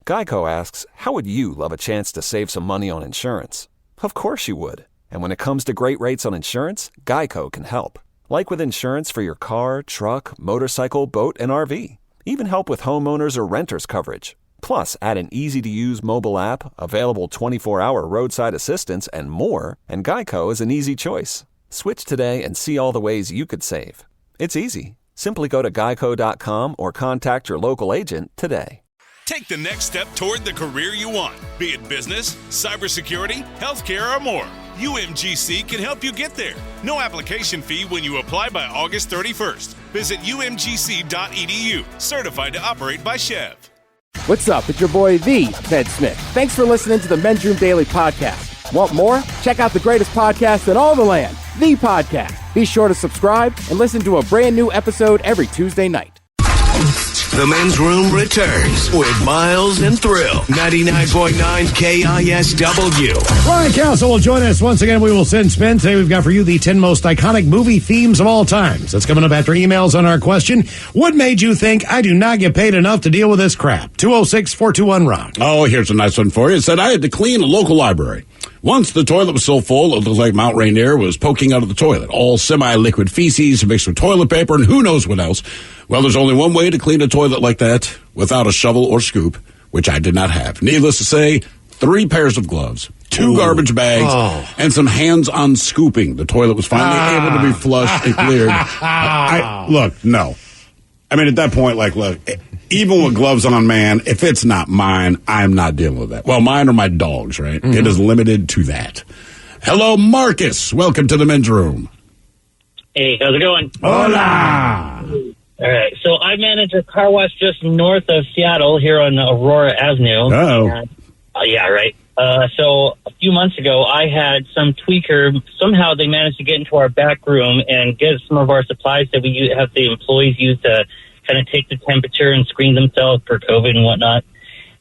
Geico asks, how would you love a chance to save some money on insurance? Of course you would. And when it comes to great rates on insurance, Geico can help. Like with insurance for your car, truck, motorcycle, boat, and RV. Even help with homeowners or renters coverage. Plus, add an easy-to-use mobile app, available 24-hour roadside assistance, and more, and Geico is an easy choice. Switch today and see all the ways you could save. It's easy. Simply go to geico.com or contact your local agent today. Take the next step toward the career you want, be it business, cybersecurity, healthcare, or more. UMGC can help you get there. No application fee when you apply by August 31st. Visit umgc.edu, certified to operate by Chev. What's up? It's your boy, The Ted Smith. Thanks for listening to the Men's Room Daily Podcast. Want more? Check out the greatest podcast in all the land, The Podcast. Be sure to subscribe and listen to a brand new episode every Tuesday night. The Men's Room returns with Miles and Thrill. 99.9 KISW. Ryan Castle will join us once again. We will send spin. Today we've got for you the 10 most iconic movie themes of all times. That's coming up after emails on our question. What made you think I do not get paid enough to deal with this crap? 206-421-ROCK. Oh, here's a nice one for you. It said, I had to clean a local library. Once the toilet was so full, it looked like Mount Rainier was poking out of the toilet. All semi-liquid feces mixed with toilet paper and who knows what else. Well, there's only one way to clean a toilet like that without a shovel or scoop, which I did not have. Needless to say, 3 pairs of gloves, 2 garbage bags, and some hands-on scooping. The toilet was finally able to be flushed and cleared. Look, no. I mean, at that point, like, look, even with gloves on, man, if it's not mine, I'm not dealing with that. Well, mine or my dog's, right? Mm-hmm. It is limited to that. Hello, Marcus. Welcome to the Men's Room. Hey, how's it going? Hola. All right, so I manage a car wash just north of Seattle here on Aurora Avenue. Uh-oh. Yeah, right. So a few months ago, I had some tweaker. Somehow they managed to get into our back room and get some of our supplies that we have the employees use to kind of take the temperature and screen themselves for COVID and whatnot.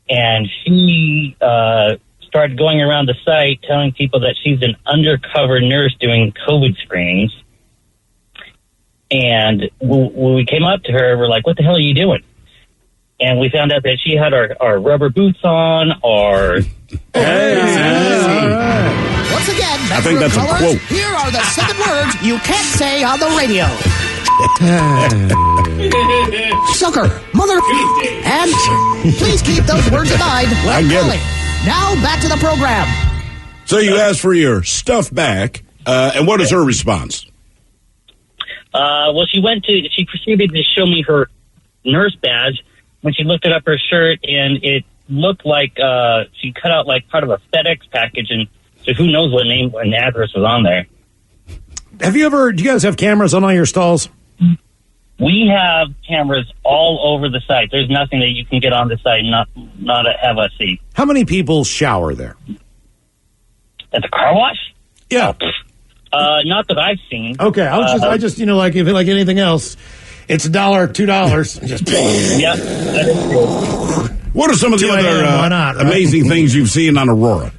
And she started going around the site telling people that she's an undercover nurse doing COVID screenings. And when we came up to her, we're like, what the hell are you doing? And we found out that she had our rubber boots on, our... Once again, I think that's colors. a quote. Here are the 7 words you can't say on the radio. Sucker, mother, and please keep those words in mind. I get it. Now back to the program. So you asked for your stuff back, and what is her response? Well, she proceeded to show me her nurse badge when she lifted up her shirt, and it looked like she cut out like part of a FedEx package, and so who knows what name and address was on there. Do you guys have cameras on all your stalls? We have cameras all over the site. There's nothing that you can get on the site and not have us see. How many people shower there? At the car wash? Yeah. Not that I've seen. Okay, I just like if like anything else, it's $1, $2. Just yeah, that is true. What are some of the other amazing things you've seen on Aurora?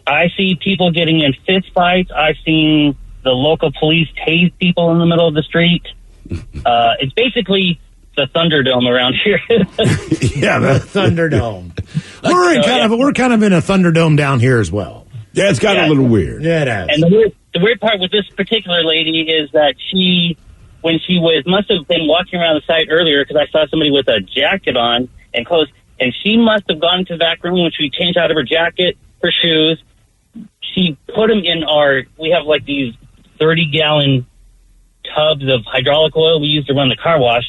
I see people getting in fist fights. I've seen the local police tase people in the middle of the street. It's basically the Thunderdome around here. Yeah, the Thunderdome. We're kind of in a Thunderdome down here as well. Yeah, it's gotten a little weird. Yeah, it has. And the weird part with this particular lady is that when she must have been walking around the site earlier, because I saw somebody with a jacket on and clothes, and she must have gone to the back room when she changed out of her jacket, her shoes. She put them in we have like these 30-gallon tubs of hydraulic oil we use to run the car wash,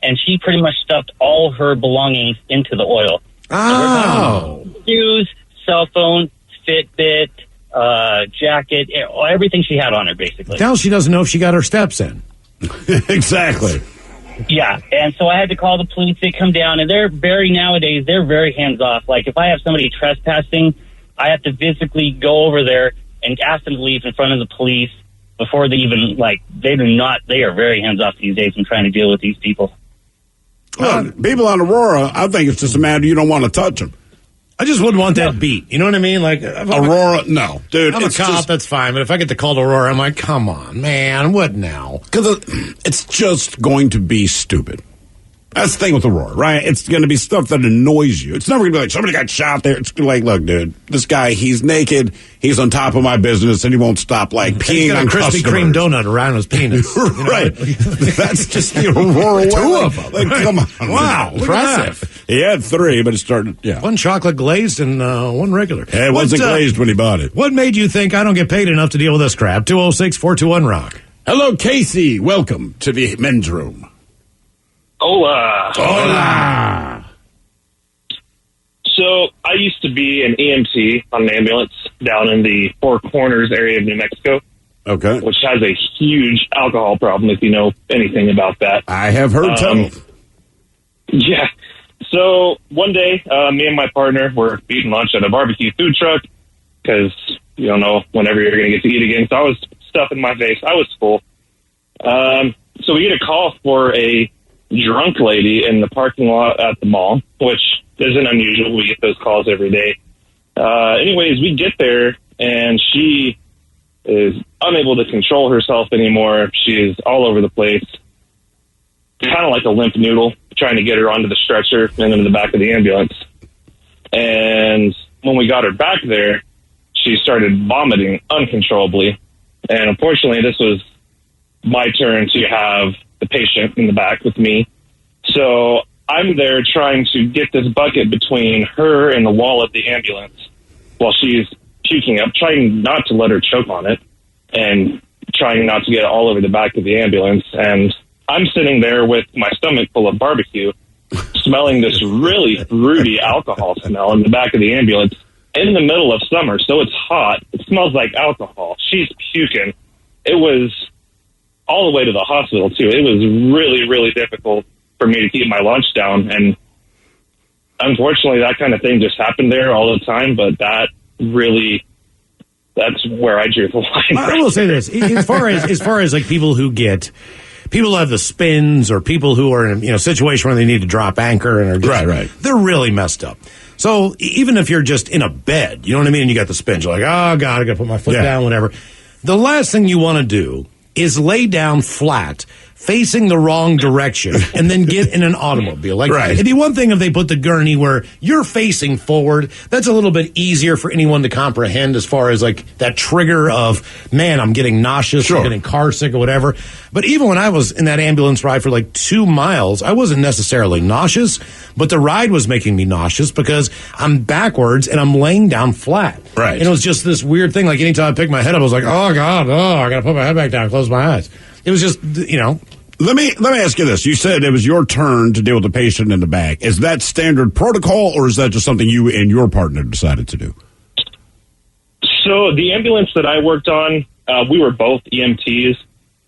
and she pretty much stuffed all her belongings into the oil. Oh. So shoes, cell phone, Fitbit, jacket, everything she had on her, basically. Now she doesn't know if she got her steps in. Exactly. Yeah, and so I had to call the police. They come down, and they're very hands-off. Like, if I have somebody trespassing, I have to physically go over there and ask them to leave in front of the police before they even, they are very hands-off these days in trying to deal with these people. Well, people on Aurora, I think it's just a matter you don't want to touch them. I just wouldn't want that beat. You know what I mean? Like Aurora, no, dude. I'm a cop. That's fine. But if I get the call to Aurora, I'm like, come on, man. What now? Because it's just going to be stupid. That's the thing with Aurora, right? It's going to be stuff that annoys you. It's never going to be like, somebody got shot there. It's like, look, dude, this guy, he's naked. He's on top of my business, and he won't stop, like, peeing on Krispy Kreme donut around his penis. Right. That's just the Aurora way. Two of them. Like, come on. Wow. Impressive. He had 3, but it started, yeah. One chocolate glazed and one regular. It wasn't glazed when he bought it. What made you think I don't get paid enough to deal with this crap? 206-421-ROCK. Hello, Casey. Welcome to the men's room. Hola. Hola. So I used to be an EMT on an ambulance down in the Four Corners area of New Mexico, Okay. which has a huge alcohol problem, if you know anything about that. I have heard tell. Yeah. So one day, me and my partner were eating lunch at a barbecue food truck because you don't know whenever you're going to get to eat again. So I was stuffing my face. I was full. So we get a call for a drunk lady in the parking lot at the mall, which isn't unusual. We get those calls every day. Anyways, we get there, and she is unable to control herself anymore. She is all over the place, kind of like a limp noodle, trying to get her onto the stretcher and into the back of the ambulance. And when we got her back there, she started vomiting uncontrollably. And unfortunately, this was my turn to have the patient in the back with me. So I'm there trying to get this bucket between her and the wall of the ambulance while she's puking up, trying not to let her choke on it and trying not to get it all over the back of the ambulance. And I'm sitting there with my stomach full of barbecue, smelling this really fruity alcohol smell in the back of the ambulance in the middle of summer. So it's hot. It smells like alcohol. She's puking. It was all the way to the hospital, too. It was really, really difficult for me to keep my lunch down. And unfortunately, that kind of thing just happened there all the time. But that's where I drew the line. I will say this. As far as like people who have the spins or people who are in a situation where they need to drop anchor and are just, right. They're really messed up. So even if you're just in a bed, you know what I mean? And you got the spins. You're like, oh, God, I got to put my foot down, whatever. The last thing you want to do is lay down flat, facing the wrong direction, and then get in an automobile. Like, it'd be one thing if they put the gurney where you're facing forward. That's a little bit easier for anyone to comprehend as far as, like, that trigger of, man, I'm getting nauseous, I'm getting car sick or whatever. But even when I was in that ambulance ride for, like, 2 miles, I wasn't necessarily nauseous, but the ride was making me nauseous because I'm backwards and I'm laying down flat. Right. And it was just this weird thing. Like, anytime I picked my head up, I was like, oh, God, I got to put my head back down, close my eyes. It was just, Let me ask you this. You said it was your turn to deal with the patient in the back. Is that standard protocol, or is that just something you and your partner decided to do? So the ambulance that I worked on, we were both EMTs.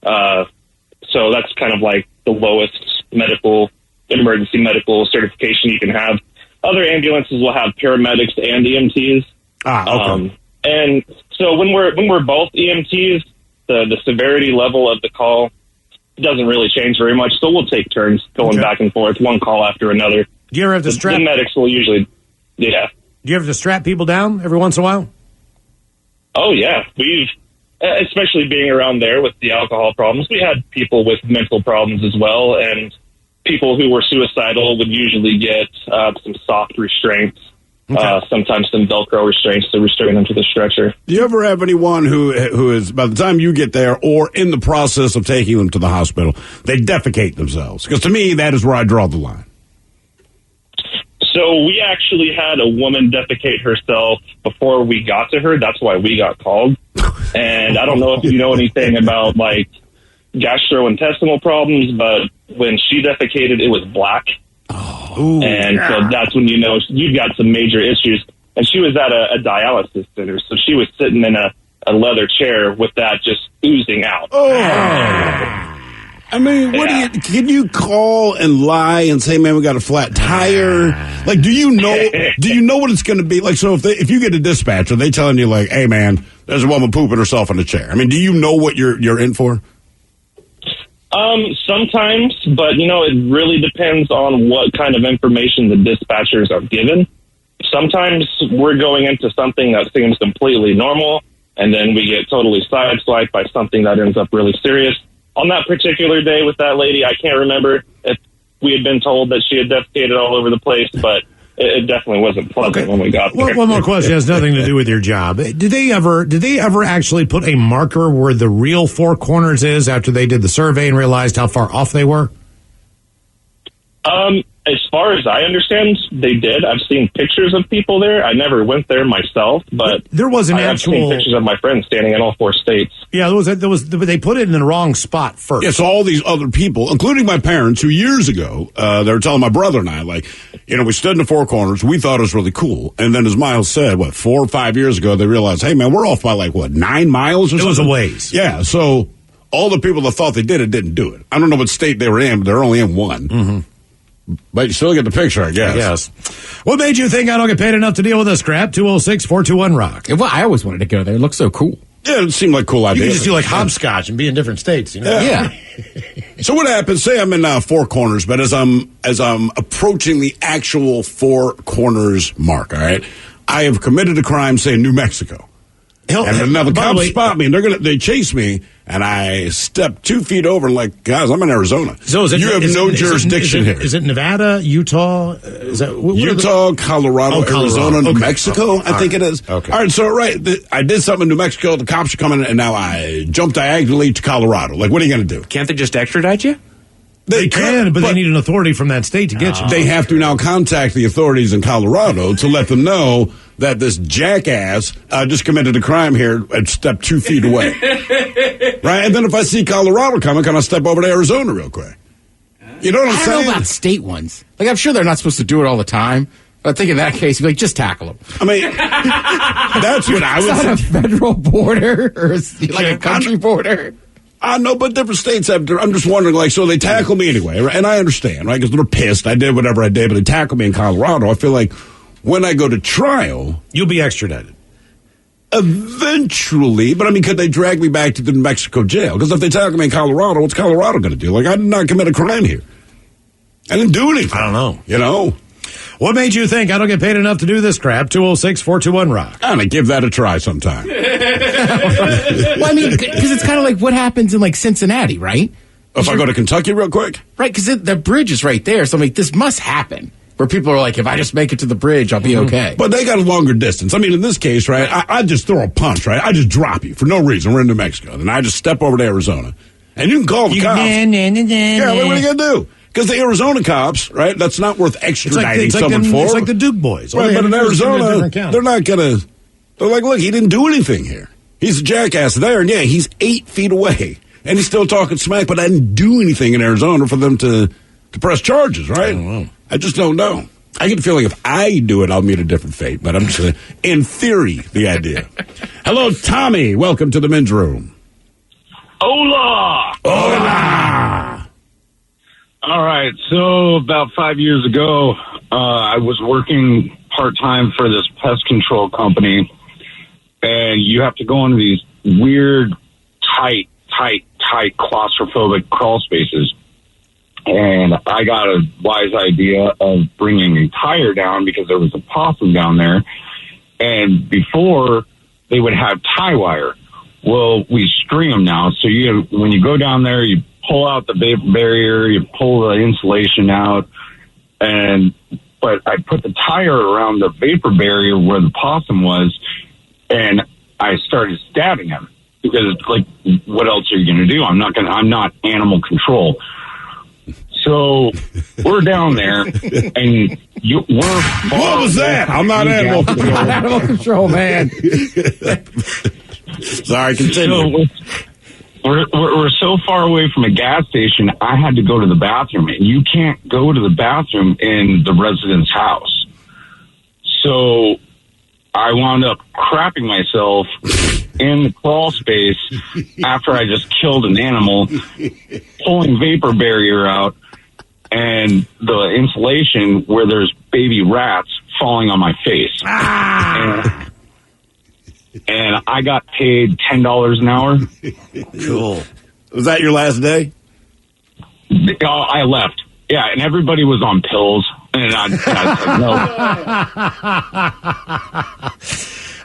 So that's kind of like the lowest emergency medical certification you can have. Other ambulances will have paramedics and EMTs. Okay. And so when we're both EMTs, the severity level of the call doesn't really change very much. So we'll take turns going back and forth, one call after another. Do you ever have to strap? The medics will usually, Do you ever have to strap people down every once in a while? Oh, yeah. We've, especially being around there with the alcohol problems, we had people with mental problems as well. And people who were suicidal would usually get some soft restraints. Sometimes some Velcro restraints to restrain them to the stretcher. Do you ever have anyone who is, by the time you get there or in the process of taking them to the hospital, they defecate themselves? Because to me, that is where I draw the line. So we actually had a woman defecate herself before we got to her. That's why we got called. And I don't know if you know anything about, like, gastrointestinal problems, but when she defecated, it was black. So that's when you know you've got some major issues. And she was at a dialysis center, so she was sitting in a leather chair with that just oozing out. I mean, can you call and lie and say, man, we got a flat tire? Like, do you know what it's going to be? Like, so if you get a dispatch, are they telling you, like, hey, man, there's a woman pooping herself in a chair? I mean, do you know what you're in for? Sometimes, but, it really depends on what kind of information the dispatchers are given. Sometimes we're going into something that seems completely normal, and then we get totally sideswiped by something that ends up really serious. On that particular day with that lady, I can't remember if we had been told that she had defecated all over the place, but it definitely wasn't pleasant when we got there. One more question has nothing to do with your job. Did they ever actually put a marker where the real Four Corners is after they did the survey and realized how far off they were? As far as I understand, they did. I've seen pictures of people there. I never went there myself, but there was an I've seen pictures of my friends standing in all 4 states. Yeah, there was. They put it in the wrong spot first. Yes, all these other people, including my parents, who years ago they were telling my brother and I, like, we stood in the Four Corners. We thought it was really cool, and then as Miles said, 4 or 5 years ago, they realized, hey man, we're off by 9 miles or something. It was a ways. Yeah, so all the people that thought they did it didn't do it. I don't know what state they were in, but they're only in one. Mm-hmm. But you still get the picture, I guess. Yes. What made you think I don't get paid enough to deal with this crap? 206-421-ROCK. Well, I always wanted to go there. It looks so cool. Yeah, it seemed like a cool idea. You can just do hopscotch and be in different states, Yeah. So what happens? Say I'm in Four Corners, but as I'm approaching the actual Four Corners mark, all right, I have committed a crime, say in New Mexico. And now the cops spot me, and they chase me, and I step 2 feet over, and guys, I'm in Arizona. So you have no jurisdiction here. Is it Nevada, Utah? Utah, Colorado, Arizona, New Mexico, I think it is. Okay. All right, so I did something in New Mexico, the cops are coming, and now I jump diagonally to Colorado. What are you going to do? Can't they just extradite you? They can, but they need an authority from that state to get you. They have to now contact the authorities in Colorado to let them know that this jackass just committed a crime here at step 2 feet away. Right? And then if I see Colorado coming, can I step over to Arizona real quick? You know what I'm saying? I don't know about state ones. I'm sure they're not supposed to do it all the time. But I think in that case, just tackle them. I mean, that's what I was saying. It's not a federal border or a country border. I know, but different states have. I'm just wondering, so they tackle me anyway, right? And I understand, right? Because they're pissed. I did whatever I did, but they tackle me in Colorado. I feel like when I go to trial, you'll be extradited eventually. But could they drag me back to the New Mexico jail? Because if they tackle me in Colorado, what's Colorado going to do? I did not commit a crime here. I didn't do anything. I don't know. You know. What made you think I don't get paid enough to do this crap? 206-421-ROCK. I'm going to give that a try sometime. Well, because it's kind of what happens in Cincinnati, right? If I go to Kentucky real quick? Right, because the bridge is right there. So this must happen. Where people are if I just make it to the bridge, I'll be okay. But they got a longer distance. In this case, right, I just throw a punch, right? I just drop you for no reason. We're in New Mexico. Then I just step over to Arizona. And you can call the cops. Yeah, what are you going to do? Because the Arizona cops, right, that's not worth extraditing someone for. It's like the Duke boys. Right, but in Arizona, they're not going to. They're look, he didn't do anything here. He's a jackass there, and he's 8 feet away. And he's still talking smack, but I didn't do anything in Arizona for them to press charges, right? I don't know. I just don't know. I get the feeling if I do it, I'll meet a different fate. But I'm just, in theory, the idea. Hello, Tommy. Welcome to the men's room. Hola! Hola! All right, so about 5 years ago, I was working part-time for this pest control company, and you have to go into these weird, tight claustrophobic crawl spaces. And I got a wise idea of bringing a tire down because there was a possum down there, and before they would have tie wire. Well, we string them now, so when you go down there, you pull out the vapor barrier, you pull the insulation out, but I put the tire around the vapor barrier where the possum was, and I started stabbing him because what else are you going to do? I'm not animal control. So we're down there, and we're what was that? I'm not animal control. Animal control, man. Sorry, continue. So we're so far away from a gas station, I had to go to the bathroom, and you can't go to the bathroom in the resident's house. So I wound up crapping myself in the crawl space after I just killed an animal, pulling vapor barrier out, and the insulation where there's baby rats falling on my face. And I got paid $10 an hour. Cool. Was that your last day? I left. Yeah, and everybody was on pills. And I said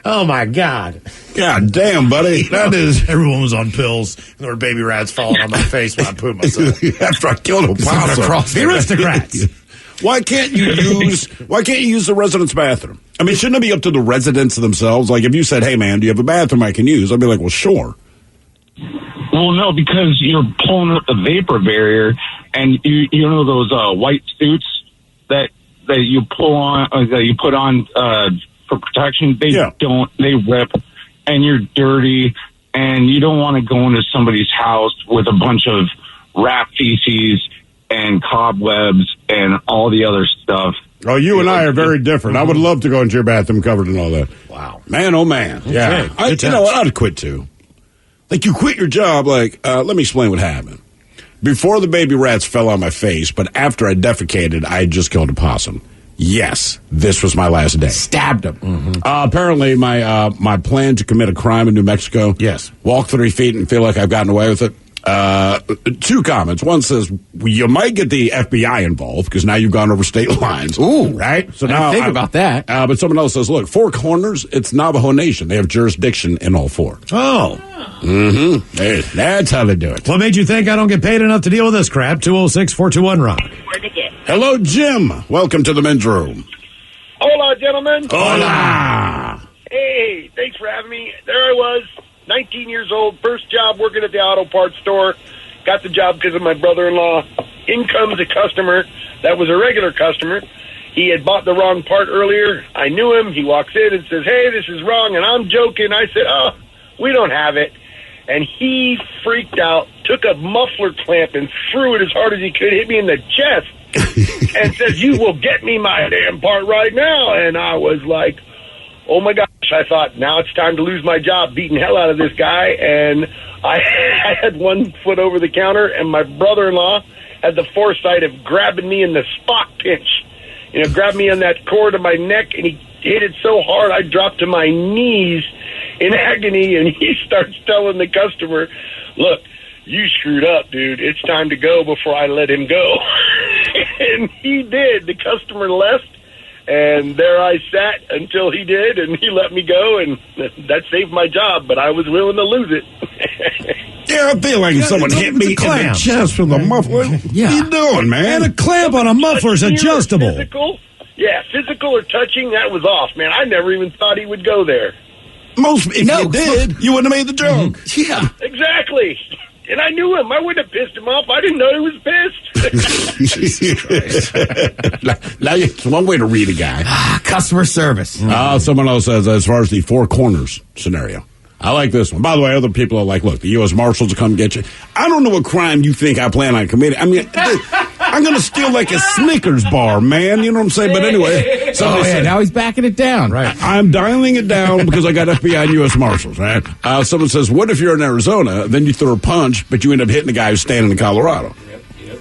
no. Oh, my God. God damn, buddy. That is... Everyone was on pills. There were baby rats falling on my face when I pooped myself. After I killed a possum. The aristocrats. Why can't you use the resident's bathroom? I mean, shouldn't it be up to the residents themselves? Like, if you said, hey, man, do you have a bathroom I can use? I'd be like, well, sure. Well, no, because you're pulling up the vapor barrier, and you know those white suits that you pull on, that you put on for protection. They rip, and you're dirty, and you don't want to go into somebody's house with a bunch of rat feces and cobwebs and all the other stuff. Oh, you and I are very different. I would love to go into your bathroom covered in all that. Wow. Man, oh, man. Okay. Yeah. You know what? I'd quit, too. Like, you quit your job, like, let me explain what happened. Before the baby rats fell on my face, but after I defecated, I had just killed a possum. Yes, this was my last day. Stabbed him. Mm-hmm. Apparently, my plan to commit a crime in New Mexico. Yes. Walk 3 feet and feel like I've gotten away with it. 2 comments. One says, well, you might get the FBI involved because now you've gone over state lines. Ooh. Right? So I now didn't think about that. But someone else says, look, 4 Corners, it's Navajo Nation. They have jurisdiction in all 4. Oh. Mm-hmm. Hey, that's how they do it. What made you think I don't get paid enough to deal with this crap? 206-421-ROCK. Hello, Jim. Welcome to the men's room. Hola, gentlemen. Hola. Hey, thanks for having me. There I was, 19 years old, first job working at the auto parts store. Got the job because of my brother-in-law. In comes a customer that was a regular customer. He had bought the wrong part earlier. I knew him. He walks in and says, hey, this is wrong. And I'm joking. I said, oh, we don't have it. And he freaked out, took a muffler clamp and threw it as hard as he could, hit me in the chest, and says, you will get me my damn part right now. And I was like, oh, my gosh. I thought, now it's time to lose my job, beating hell out of this guy. And I had 1 foot over the counter, and my brother-in-law had the foresight of grabbing me in the spot pinch. You know, grabbed me on that cord of my neck, and he hit it so hard I dropped to my knees in agony, and he starts telling the customer, look, you screwed up, dude. It's time to go before I let him go. And he did. The customer left, and there I sat until he did, and he let me go, and that saved my job, but I was willing to lose it. Yeah, I feel like someone hit me in the chest with a muffler. Yeah. What are you doing, man? And a clamp on a muffler is adjustable. Physical or touching, that was off, man. I never even thought he would go there. If you did, you wouldn't have made the joke. Yeah. Exactly. And I knew him. I wouldn't have pissed him off. I didn't know he was pissed. Now, it's one way to read a guy. Customer service. Someone else says, as far as the 4 Corners scenario, I like this one. By the way, other people are like, look, the U.S. Marshals will come get you. I don't know what crime you think I plan on committing. I mean, I'm going to steal like a Snickers bar, man. You know what I'm saying? But anyway. Now he's backing it down. Right. I'm dialing it down because I got FBI and U.S. Marshals, right? Someone says, what if you're in Arizona, then you throw a punch, but you end up hitting the guy who's standing in Colorado? Yep.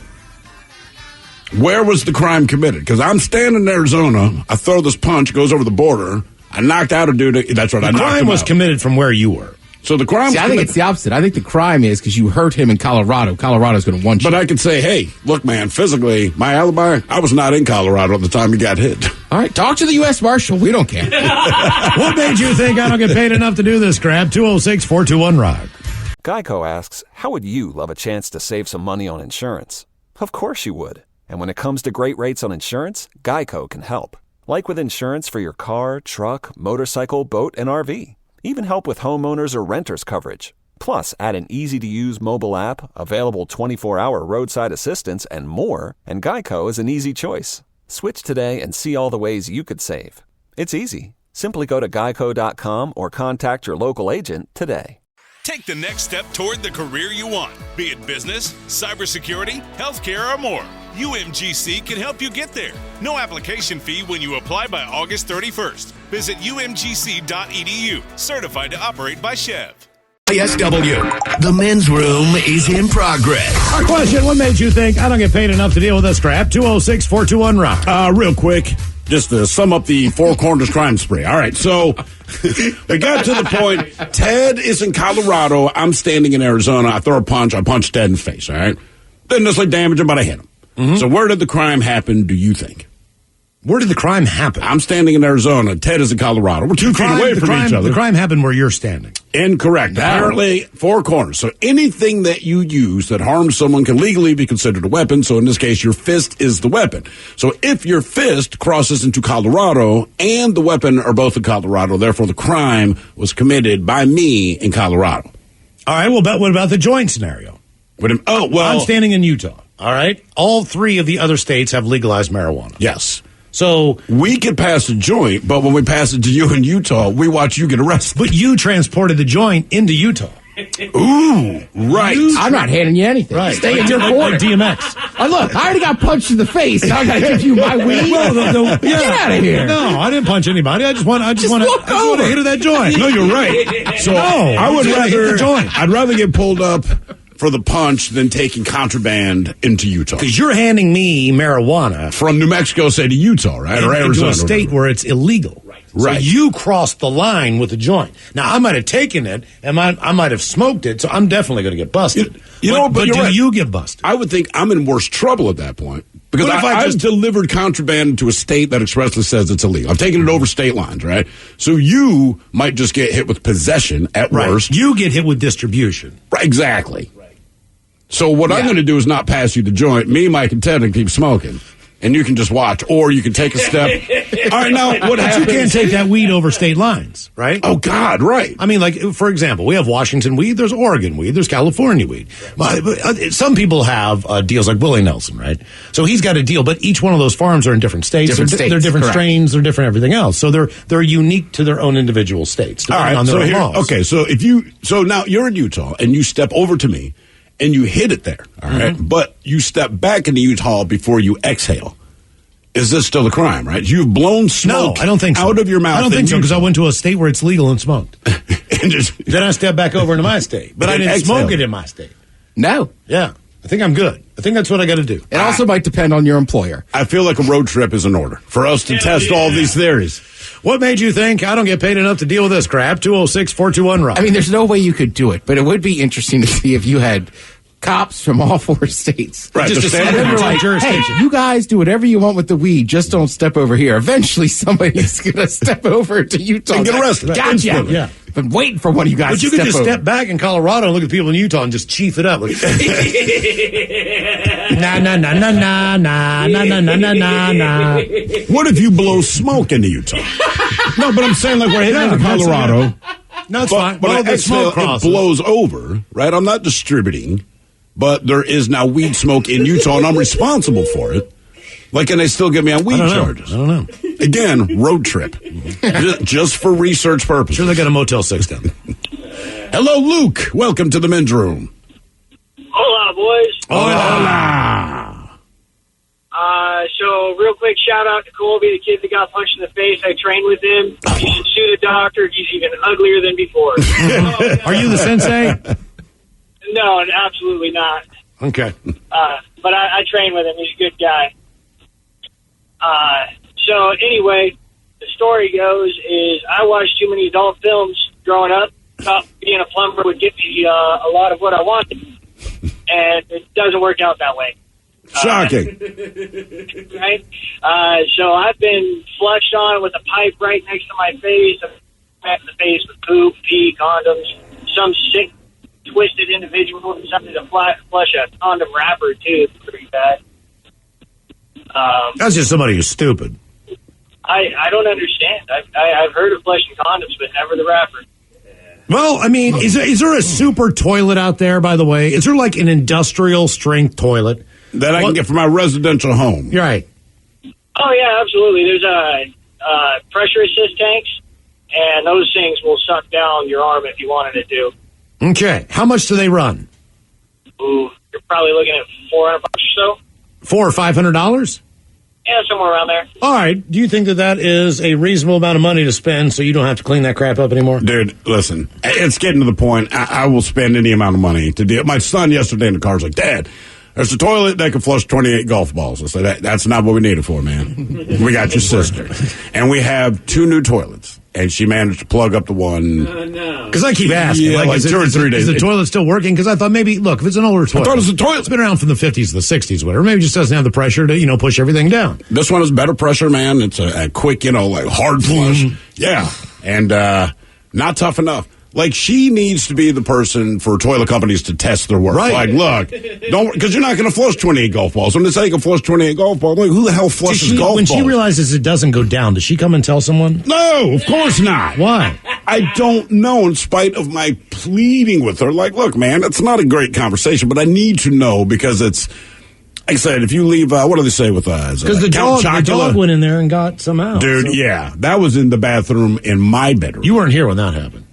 Where was the crime committed? Because I'm standing in Arizona, I throw this punch, goes over the border, I knocked out a dude. That's right. The crime was committed from where you were. So the crime. I think it's the opposite. I think the crime is because you hurt him in Colorado. Colorado's going to want you. But I could say, hey, look, man, physically, my alibi, I was not in Colorado at the time you got hit. All right, talk to the U.S. Marshal. We don't care. What made you think I don't get paid enough to do this crap? 206-421-ROCK. Geico asks, how would you love a chance to save some money on insurance? Of course you would. And when it comes to great rates on insurance, Geico can help. Like with insurance for your car, truck, motorcycle, boat, and RV. Even help with homeowners or renters coverage. Plus, add an easy-to-use mobile app, available 24-hour roadside assistance, and more, and Geico is an easy choice. Switch today and see all the ways you could save. It's easy. Simply go to geico.com or contact your local agent today. Take the next step toward the career you want, be it business, cybersecurity, healthcare, or more. UMGC can help you get there. No application fee when you apply by August 31st. Visit umgc.edu, certified to operate by Chev. KISW, the men's room is in progress. Our question, what made you think I don't get paid enough to deal with this crap? 206-421-ROCK. Real quick, just to sum up the 4 Corners crime spree. All right, so we got to the point. Ted is in Colorado. I'm standing in Arizona. I throw a punch. I punch Ted in the face, all right? Didn't necessarily damage him, but I hit him. Mm-hmm. So where did the crime happen, do you think? Where did the crime happen? I'm standing in Arizona. Ted is in Colorado. We're 2 feet away from each other. The crime happened where you're standing. Incorrect. Apparently, 4 corners. So anything that you use that harms someone can legally be considered a weapon. So in this case, your fist is the weapon. So if your fist crosses into Colorado and the weapon are both in Colorado, therefore the crime was committed by me in Colorado. All right. Well, what about the joint scenario? I'm standing in Utah. All right. All 3 of the other states have legalized marijuana. Yes. So we could pass a joint, but when we pass it to you in Utah, we watch you get arrested. But you transported the joint into Utah. Ooh, right. I'm not handing you anything. Right. Stay in your corner. DMX. Look, I already got punched in the face. Now I got to give you my weed. Get out of here. No, I didn't punch anybody. I just want to hit of that joint. No, you're right. So I would rather I'd rather get pulled up for the punch than taking contraband into Utah. Because you're handing me marijuana from New Mexico, say to Utah, right? Or Arizona. Into a state where it's illegal. Right. So you crossed the line with the joint. Now, I might have taken it, and I might have smoked it, so I'm definitely going to get busted. But do you get busted? I would think I'm in worse trouble at that point. Because I've delivered contraband to a state that expressly says it's illegal. I've taken it over state lines, right? So you might just get hit with possession at worst. You get hit with distribution. Right, exactly. So what I'm going to do is not pass you the joint. Me, Mike, and Ted can keep smoking. And you can just watch. Or you can take a step. All right, now, what happens? You can't take that weed over state lines, right? Oh, God, right. I mean, like, for example, we have Washington weed, there's Oregon weed, there's California weed. But some people have deals like Willie Nelson, right? So he's got a deal, but each one of those farms are in different states. They're different strains, they're different everything else. So they're unique to their own individual states. All right, on their own laws. Okay, so now you're in Utah, and you step over to me, and you hit it there, all right? But you step back into Utah before you exhale. Is this still a crime, right? You've blown smoke I don't think so. out of your mouth. I don't think so, because I went to a state where it's legal and smoked. Then I stepped back over into my state. But I didn't smoke it in my state. No. Yeah. I think I'm good. I think that's what I got to do. It also might depend on your employer. I feel like a road trip is in order for us to test all these theories. What made you think I don't get paid enough to deal with this crap? 206-421-ROCK. I mean, there's no way you could do it, but it would be interesting to see if you had cops from all 4 states. Right. Just and then they're like, hey, you guys do whatever you want with the weed, just don't step over here. Eventually somebody's going to step over to Utah and get arrested. Gotcha. Yeah. Been waiting for one of you guys but you could just step back in Colorado and look at people in Utah and just chief it up. Like, nah. What if you blow smoke into Utah? No, but I'm saying like we're heading into Colorado. No, it's fine. But I exhale, it blows over, right? I'm not distributing, but there is now weed smoke in Utah, and I'm responsible for it. Like, can they still get me on weed charges? I don't know. Again, road trip. just for research purposes. Sure, they got a Motel 6 down there. Hello, Luke. Welcome to the men's room. Hola, boys. Hola. So, real quick shout out to Colby, the kid that got punched in the face. I trained with him. You should sue the doctor. He's even uglier than before. Are you the sensei? No, absolutely not. Okay. But I train with him. He's a good guy. So, anyway, the story goes is I watched too many adult films growing up. Thought being a plumber would get me a lot of what I wanted. And it doesn't work out that way. Shocking. Right? So I've been flushed on with a pipe right next to my face. I've the face with poop, pee, condoms. Some sick, twisted individual decided to flush a condom wrapper, too. It's pretty bad. That's just somebody who's stupid. I don't understand. I've heard of flushing condoms, but never the wrapper. Well, I mean, is there a super toilet out there, by the way? Is there like an industrial strength toilet? That I can get from my residential home. You're right. Oh, yeah, absolutely. There's pressure assist tanks, and those things will suck down your arm if you wanted it to. Okay. How much do they run? Ooh, you're probably looking at $400 or so. $400 or $500? Yeah, somewhere around there. All right. Do you think that is a reasonable amount of money to spend so you don't have to clean that crap up anymore? Dude, listen, it's getting to the point I will spend any amount of money to deal. My son yesterday in the car was like, Dad, there's a toilet that can flush 28 golf balls. I said, that's not what we need it for, man. We got your sister. And we have 2 new toilets. and she managed to plug up the one. Because I keep asking, Yeah, like 2 or 3 days. Is the toilet still working? Because I thought maybe, look, if it's an older toilet. I thought it was a toilet. It's been around from the 50s, the 60s, whatever. Maybe it just doesn't have the pressure to, push everything down. This one is better pressure, man. It's a quick, like hard flush. Yeah. And not tough enough. Like, she needs to be the person for toilet companies to test their work. Right. Like, look, because you're not going to flush 28 golf balls. When they say you can flush 28 golf balls, like, who the hell flushes golf balls? When she realizes it doesn't go down, does she come and tell someone? No, of course not. Why? I don't know, in spite of my pleading with her. Like, look, man, it's not a great conversation, but I need to know because it's, like I said, if you leave, what do they say with us? Because the dog went in there and got some out. Dude, yeah. That was in the bathroom in my bedroom. You weren't here when that happened.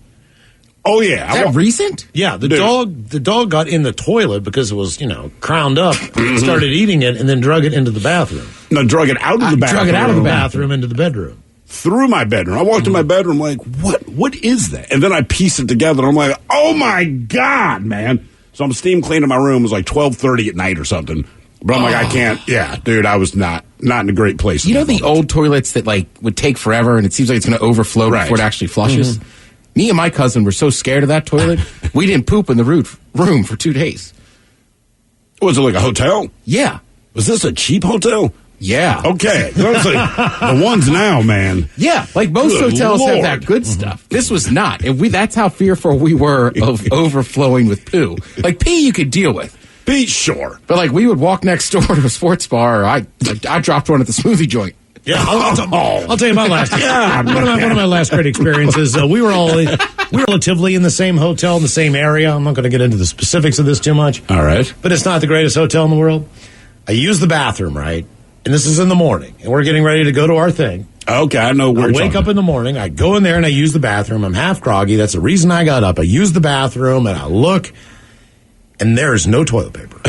Oh, yeah. Is that recent? Yeah, the dog got in the toilet because it was, crowned up, started eating it, and then drug it into the bathroom. No, drug it out of the bathroom. Drug it out of the bathroom into the bedroom. Through my bedroom. I walked in my bedroom like, what is that? And then I pieced it together. I'm like, oh, my God, man. So I'm steam cleaning my room. It was like 12:30 at night or something. But I'm like, I can't. Yeah, dude, I was not in a great place. You know the old toilets that, would take forever, and it seems like it's going to overflow before it actually flushes? Mm-hmm. Me and my cousin were so scared of that toilet, we didn't poop in the room for 2 days. Was it like a hotel? Yeah. Was this a cheap hotel? Yeah. Okay. The ones now, man. Yeah. Like most hotels have that good stuff. This was not. And that's how fearful we were of overflowing with poo. Like pee you could deal with. Pee, sure. But we would walk next door to a sports bar, or I dropped one at the smoothie joint. Yeah, I'll tell you my last. One of my last great experiences. We were relatively in the same hotel in the same area. I'm not going to get into the specifics of this too much. All right, but it's not the greatest hotel in the world. I use the bathroom, right, and this is in the morning, and we're getting ready to go to our thing. Okay, I know where. I wake up in the morning. I go in there and I use the bathroom. I'm half groggy. That's the reason I got up. I use the bathroom and I look, and there is no toilet paper.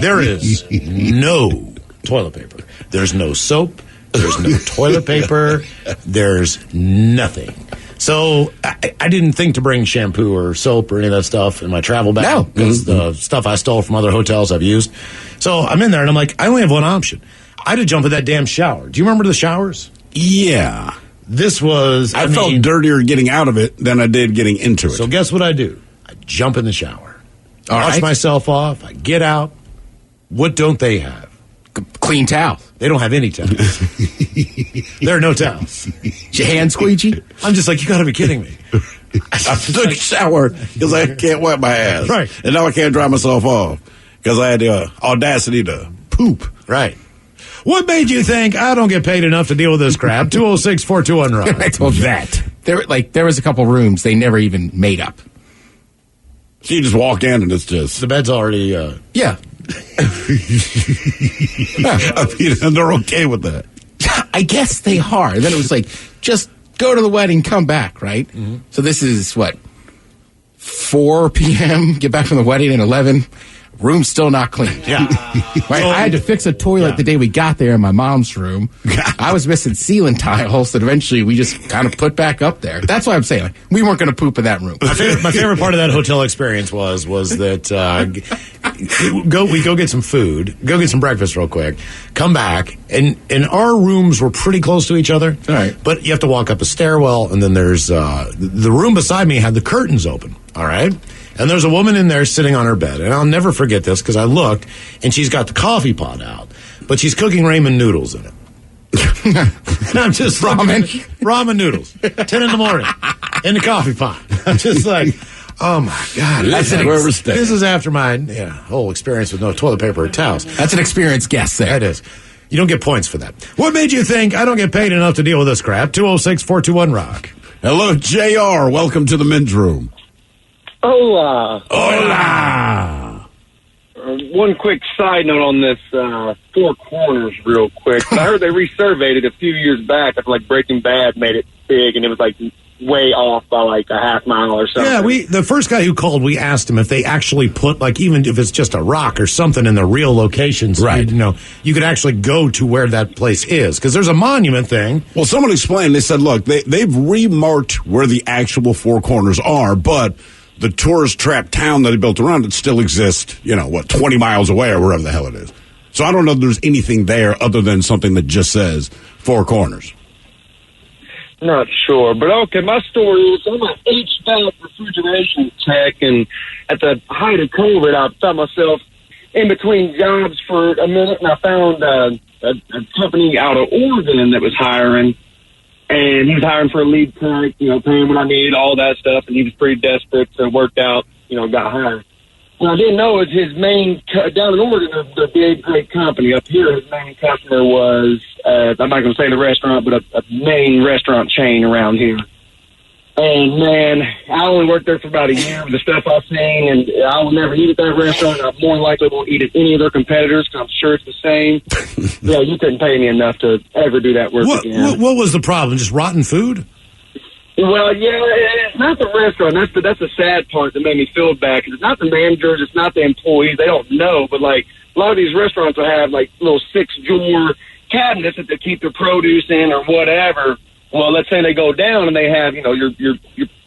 There is no toilet paper. There's no soap. There's no toilet paper. There's nothing. So I didn't think to bring shampoo or soap or any of that stuff in my travel bag. No. Because the stuff I stole from other hotels I've used. So I'm in there and I'm like, I only have one option. I had to jump in that damn shower. Do you remember the showers? Yeah. This was... I felt dirtier getting out of it than I did getting into it. So guess what I do? I jump in the shower. Wash myself off. I get out. What don't they have? Clean towels. They don't have any towels. There are no towels. Is your hand squeegee? I'm just like, you got to be kidding me. I took a shower because I can't wipe my ass. Right. And now I can't dry myself off because I had the audacity to poop. Right. What made you think I don't get paid enough to deal with this crap? 206-421-ROCK. I told you that. There was a couple rooms they never even made up. So you just walk in and it's just... The bed's already... Yeah. I mean, and they're okay with that. I guess they are. And then it was like, just go to the wedding, come back, right? Mm-hmm. So this is, 4 p.m., get back from the wedding at 11, room's still not clean. Yeah. Right? I had to fix a toilet the day we got there in my mom's room. I was missing ceiling tiles that eventually we just kind of put back up there. That's why I'm saying we weren't going to poop in that room. My favorite part of that hotel experience was that we go get some food, go get some breakfast real quick, come back, and our rooms were pretty close to each other. All right. But you have to walk up a stairwell, and then there's the room beside me had the curtains open. All right. And there's a woman in there sitting on her bed. And I'll never forget this because I looked, and she's got the coffee pot out. But she's cooking ramen noodles in it. And I'm just ramen noodles. 10 in the morning. In the coffee pot. I'm just like, oh, my God. This is after my whole experience with no toilet paper or towels. That's an experienced guess there. That is. You don't get points for that. What made you think I don't get paid enough to deal with this crap? 206-421-ROCK. Hello, JR. Welcome to the men's room. Hola. Hola. One quick side note on this Four Corners real quick. I heard they resurveyed it a few years back. I feel like Breaking Bad made it big, and it was way off by a half mile or something. Yeah, the first guy who called, we asked him if they actually put, even if it's just a rock or something in the real locations. Right. You could actually go to where that place is, because there's a monument thing. Well, someone explained, they said, look, they've remarked where the actual Four Corners are, but the tourist trap town that they built around it still exists, 20 miles away or wherever the hell it is. So I don't know if there's anything there other than something that just says Four Corners. Not sure, but okay, my story is I'm an HVAC refrigeration tech, and at the height of COVID, I found myself in between jobs for a minute, and I found a company out of Oregon that was hiring, and he was hiring for a lead tech, paying what I needed, all that stuff, and he was pretty desperate, so it worked out, got hired. What I didn't know is his main, down in Oregon, they're a big, great company. Up here, his main customer was, I'm not going to say the restaurant, but a main restaurant chain around here. And, man, I only worked there for about a year with the stuff I've seen, and I will never eat at that restaurant. I more likely won't eat at any of their competitors because I'm sure it's the same. Yeah, you couldn't pay me enough to ever do that work again. What was the problem? Just rotten food? Well, yeah, it's not the restaurant. That's the sad part that made me feel bad, because it's not the managers, it's not the employees. They don't know, but, like, a lot of these restaurants will have, like, little 6-drawer cabinets that they keep their produce in or whatever. Well, let's say they go down and they have, your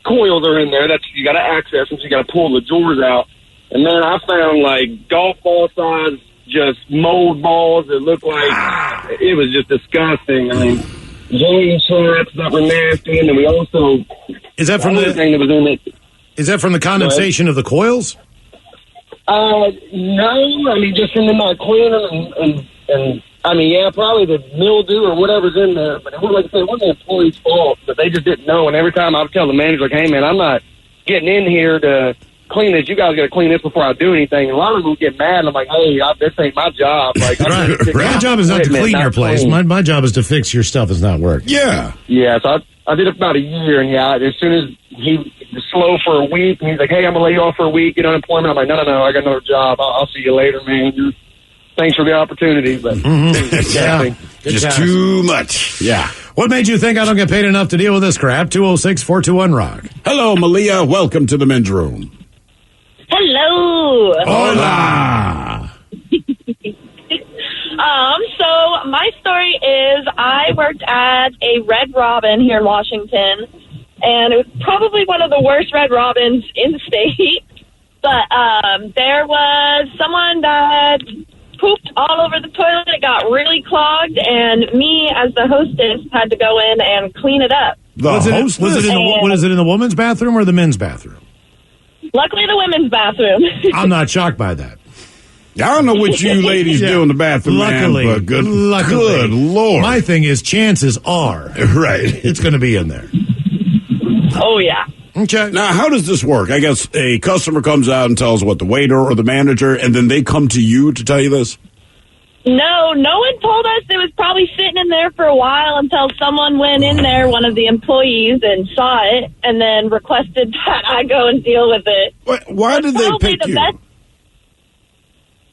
coils are in there. You got to access them, so you got to pull the drawers out. And then I found, like, golf ball size, just mold balls that looked like it was just disgusting. I mean, James traps that were nasty, and then we also is that from the thing that was in it. Is that from the condensation of the coils? No, I mean just from them not cleaning and I mean probably the mildew or whatever's in there. But it was, like I said, it wasn't the employee's fault, but they just didn't know. And every time I would tell the manager, like, "Hey man, I'm not getting in here to clean this. You guys got to clean this before I do anything." And a lot of them would get mad. And I'm like, "Hey, this ain't my job." Like, My job is not to clean your place. My job is to fix your stuff that's not working. Yeah. Yeah, so I did it for about a year, and as soon as he was slow for a week, and he's like, "Hey, I'm gonna lay you off for a week, get unemployment." I'm like, "No, I got another job. I'll see you later, man. Thanks for the opportunity." But just too much. Yeah. What made you think I don't get paid enough to deal with this crap? 206-421-ROCK. Hello, Malia. Welcome to the men's room. Hello. Hola. So my story is I worked at a Red Robin here in Washington, and it was probably one of the worst Red Robins in the state. But there was someone that pooped all over the toilet. It got really clogged, and me, as the hostess, had to go in and clean it up. Was it in the women's bathroom or the men's bathroom? Luckily, the women's bathroom. I'm not shocked by that. I don't know what you ladies do in the bathroom, luckily, man, but good Lord. My thing is, chances are, it's going to be in there. Oh, yeah. Okay. Now, how does this work? I guess a customer comes out and tells the waiter or the manager, and then they come to you to tell you this? No one told us. It was probably sitting in there for a while until someone went in there, one of the employees, and saw it, and then requested that I go and deal with it. Why did they pick you?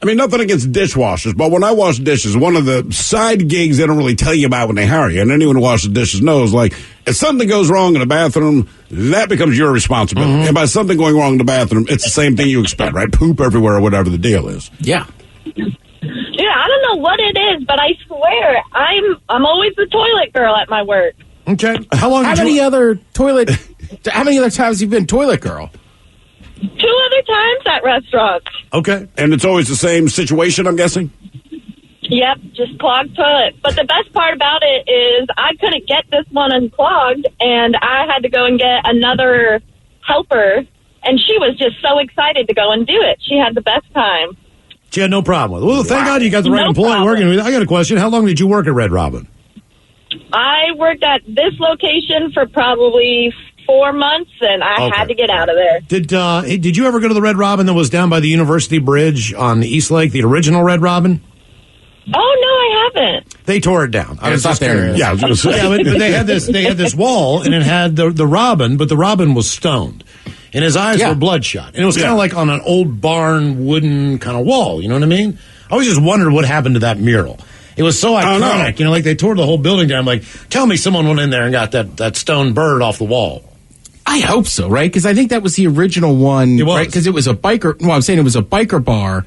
I mean, nothing against dishwashers, but when I wash dishes, one of the side gigs they don't really tell you about when they hire you, and anyone who washes dishes knows, like, if something goes wrong in the bathroom, that becomes your responsibility. Mm-hmm. And by something going wrong in the bathroom, it's the same thing you expect, right? Poop everywhere or whatever the deal is. Yeah. Yeah, I don't know what it is, but I swear, I'm always the toilet girl at my work. Okay. How many other times have you been toilet girl? 2 other times at restaurants. Okay. And it's always the same situation, I'm guessing? Yep, just clogged toilet. But the best part about it is I couldn't get this one unclogged, and I had to go and get another helper, and she was just so excited to go and do it. She had the best time. She had no problem with it. Well, thank God you got the right employee working with you. I got a question. How long did you work at Red Robin? I worked at this location for probably 4 months, and I had to get out of there. Did you ever go to the Red Robin that was down by the University Bridge on East Lake, the original Red Robin? Oh, no, I haven't. They tore it down. I was just there. Yeah, I was going to say. Yeah, but they had this wall, and it had the robin, but the robin was stoned. And his eyes were bloodshot. And it was kind of like on an old barn wooden kind of wall, you know what I mean? I always just wondered what happened to that mural. It was so iconic, like they tore the whole building down. I'm like, tell me someone went in there and got that stone bird off the wall. I hope so, right? Because I think that was the original one. It was. Right? Because it was a biker. Well, I'm saying it was a biker bar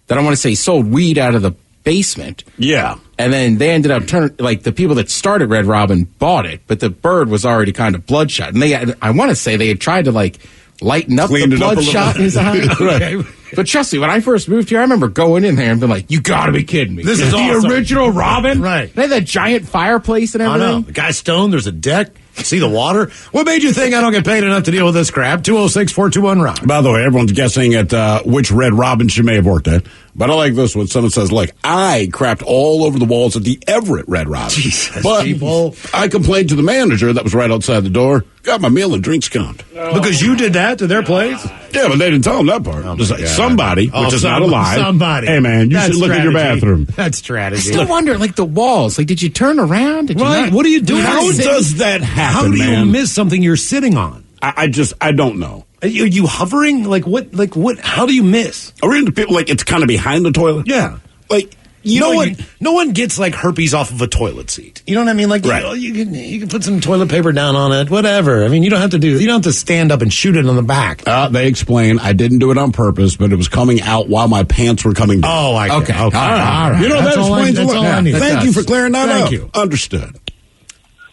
that I want to say sold weed out of the basement. Yeah. And then they ended up the people that started Red Robin bought it, but the bird was already kind of bloodshot. And I want to say they had tried to lighten up the bloodshot in his eye. Right. But trust me, when I first moved here, I remember going in there and being like, you gotta be kidding me. This is the awesome. original Robin? Right. They had that giant fireplace and everything. I know. The guy's stoned, there's a deck. See the water? What made you think I don't get paid enough to deal with this crap? 206-421-ROCK. By the way, everyone's guessing at which Red Robin she may have worked at. But I like this one. Someone says, look, I crapped all over the walls at the Everett Red Robin. Jesus, but people. I complained to the manager that was right outside the door. Got my meal and drinks comped. Because you did that to their place? Yeah, but they didn't tell them that part. Just like somebody, which is not a lie. Somebody. Hey, man, you should look at your bathroom. That's strategy. I still wonder, like the walls. Like, did you turn around? Did you Right. not- What are you doing? How does that happen, How do you man? miss something you're sitting on? I don't know. Are you hovering? Like what? How do you miss? Are we into people like it's kind of behind the toilet? Yeah. Like, no one gets like herpes off of a toilet seat. You know what I mean? Like, Right. you can put some toilet paper down on it, whatever. I mean, you don't have to stand up and shoot it on the back. They explain I didn't do it on purpose, but it was coming out while my pants were coming down. Oh, Okay. All right. You know, That's that all explains a that's lot. all I need. Thank you for clearing that up. Thank you. Understood.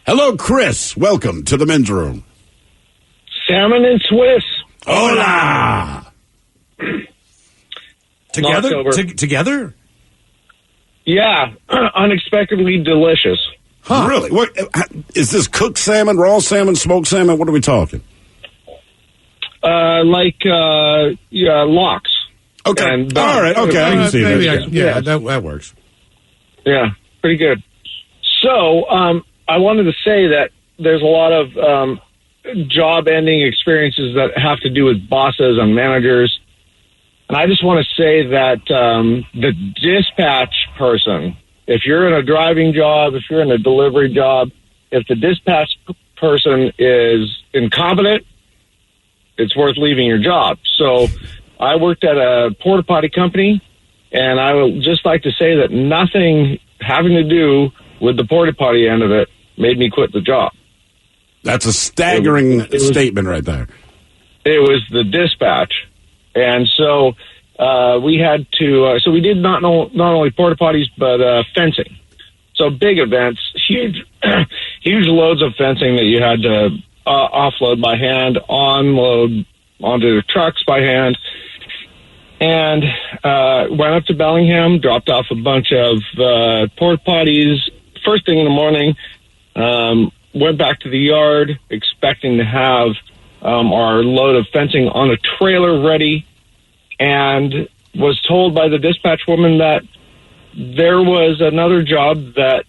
Hello, Chris. Welcome to the men's room. Salmon and Swiss. Hola. Together? Yeah, unexpectedly delicious. Huh. Really? What is this? Cooked salmon, raw salmon, smoked salmon? What are we talking? Lox. Okay. And, all right. Okay. I can see that. That works. Yeah, pretty good. So, I wanted to say that there's a lot of job-ending experiences that have to do with bosses and managers. And I just want to say that the dispatch person, if you're in a driving job, if you're in a delivery job, if the dispatch person is incompetent, it's worth leaving your job. So I worked at a porta potty company, and I would just like to say that nothing having to do with the porta potty end of it made me quit the job. That's a staggering statement right there. It was the dispatch. And so we had to, so we did not only porta potties, but fencing. So big events, huge loads of fencing that you had to offload by hand, onload onto the trucks by hand. And went up to Bellingham, dropped off a bunch of porta potties. First thing in the morning, went back to the yard, expecting to have our load of fencing on a trailer ready, and was told by the dispatch woman that there was another job that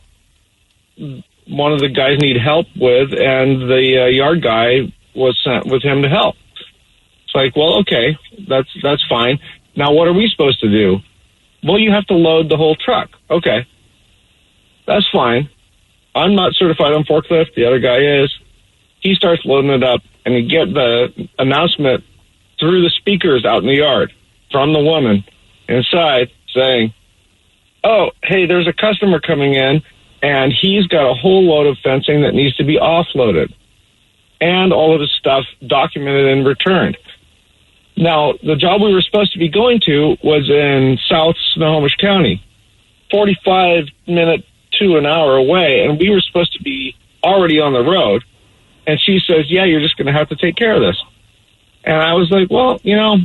one of the guys needed help with, and the yard guy was sent with him to help. It's like, well, okay, that's fine. Now, what are we supposed to do? Well, you have to load the whole truck. Okay, that's fine. I'm not certified on forklift. The other guy is. He starts loading it up, and you get the announcement through the speakers out in the yard from the woman inside saying, oh, hey, there's a customer coming in, and he's got a whole load of fencing that needs to be offloaded, and all of his stuff documented and returned. Now, the job we were supposed to be going to was in South Snohomish County, 45-minute to an hour away, and we were supposed to be already on the road. And she says, yeah, you're just going to have to take care of this. And I was like, well, you know,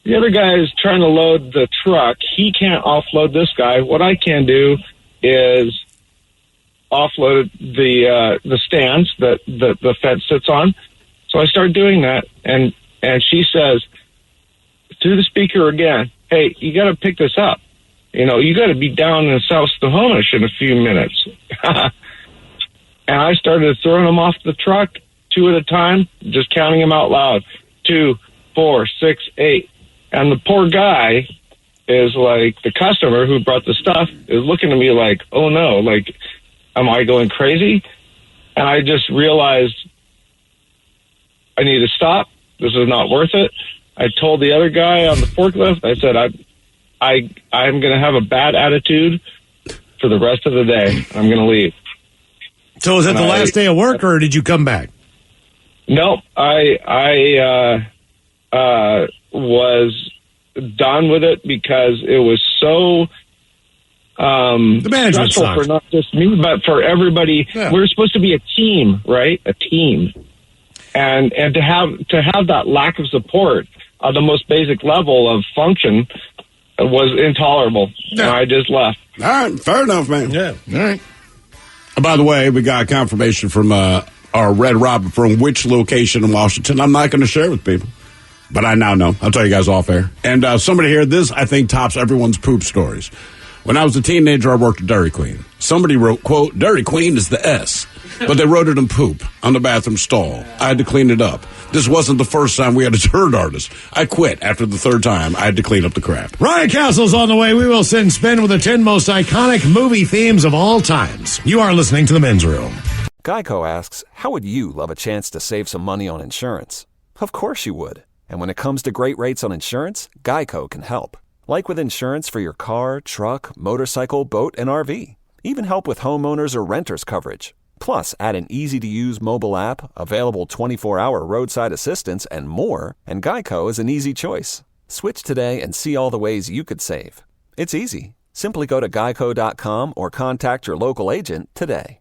the other guy is trying to load the truck. He can't offload this guy. What I can do is offload the stands that the fence sits on. So I started doing that, and she says through the speaker again, hey, you got to pick this up. You know, you got to be down in South Snohomish in a few minutes. And I started throwing them off the truck 2 at a time, just counting them out loud. 2, 4, 6, 8. And the poor guy is like, the customer who brought the stuff is looking at me like, oh no, like, am I going crazy? And I just realized I need to stop. This is not worth it. I told the other guy on the forklift, I said, I'm going to have a bad attitude for the rest of the day. I'm going to leave. So was it the last day of work, or did you come back? No, I was done with it because it was so the management stressful sucks. for not just me, but for everybody. Yeah. We're supposed to be a team, right? A team, and to have that lack of support on the most basic level of function was intolerable. Yeah. And I just left. All right, fair enough, man. Yeah, all right. By the way, we got confirmation from our Red Robin from which location in Washington. I'm not going to share with people, but I now know. I'll tell you guys off air. And somebody here, this I think tops everyone's poop stories. When I was a teenager, I worked at Dairy Queen. Somebody wrote, quote, Dairy Queen is the S, but they wrote it in poop on the bathroom stall. I had to clean it up. This wasn't the first time we had a turd artist. I quit after the third time. I had to clean up the crap. Ryan Castle's on the way. We will send spin with the 10 most iconic movie themes of all times. You are listening to The Men's Room. Geico asks, how would you love a chance to save some money on insurance? Of course you would. And when it comes to great rates on insurance, Geico can help. Like with insurance for your car, truck, motorcycle, boat, and RV. Even help with homeowners or renters coverage. Plus, add an easy-to-use mobile app, available 24-hour roadside assistance, and more, and Geico is an easy choice. Switch today and see all the ways you could save. It's easy. Simply go to geico.com or contact your local agent today.